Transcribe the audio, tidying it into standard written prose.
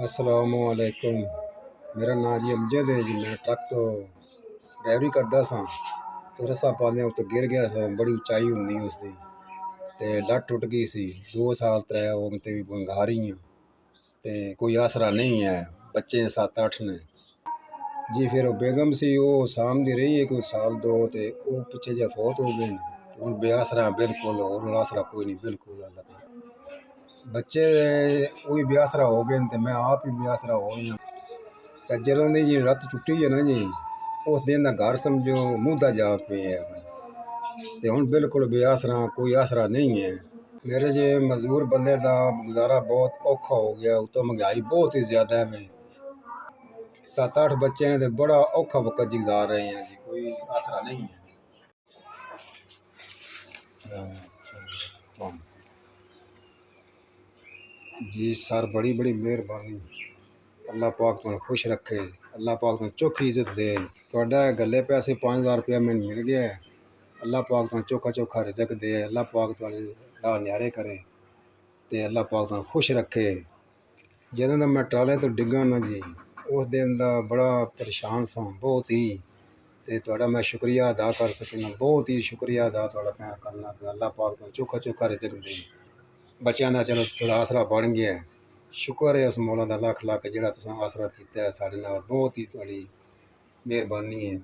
असलामुअलैकुम। मेरा नाम जी अमजद है जी। मैं ट्रक तो ड्राइवरी करता सा तो रस्सा पाने उत्ते गिर गया सा। बड़ी उचाई होंदी उसकी ते लत्त टुट गई सी। 2 साल 3 हो गए ते बंगारी हाँ ते कोई आसरा नहीं है। बच्चे 7-8 ने जी। फिर वो बेगम सी वो सामदी रही है कोई साल 2 ते वो पिछे जे फौत हो गए हुण बेआसरा बिल्कुल। और आसरा कोई नहीं बिल्कुल। अल्लाह दा बच्चे वो भी बेआसरा हो गए ते मैं आप ही बेआसरा हो गया। ते जदों दी जी लत्त टुटी है ना जी उस दिन दा घर समझो मुद्दा जा पे है ते हुण बिल्कुल बेआसरा कोई आसरा नहीं है। मेरे जे मजदूर बंदे दा गुजारा बहुत औखा हो गया। उतो महंगाई बहुत ही ज्यादा है। 7-8 बच्चे ने ते बड़ा औखा वक्त गुजार रहे हैं जी। कोई आसरा नहीं है। जी सर बड़ी बड़ी मेहरबानी। अल्लाह पाक तुहानू खुश रखे। अल्लाह पाक तुहानू चोखी इज्जत दे। तुहाडा गले पैसे 5000 रुपया मैनू मिल गया है। अल्लाह पाक तुहानू चोखा चोखा रिजक दे। अल्लाह पाक तुहाडे राह न्यारे करे ते अल्लाह पाक तुहानू खुश रखे। जदों दा मैं ट्राले तो डिग्गा ना जी उस दिन दा बड़ा परेशान सा बहुत ही। ते तुहाडा मैं शुक्रिया अदा कर सकना। बहुत ही शुक्रिया अदा तुहाडा मैं करना। अल्लाह पाक तुहानू चोखा चोखा रिजक दे। बच्चों का चलो थोड़ा आसरा बन गया है। शुक्र है उस मौला का लख लख जिहड़ा तुसां आसरा कीता है साडे नाल। बहुत ही तुहाडी मेहरबानी है।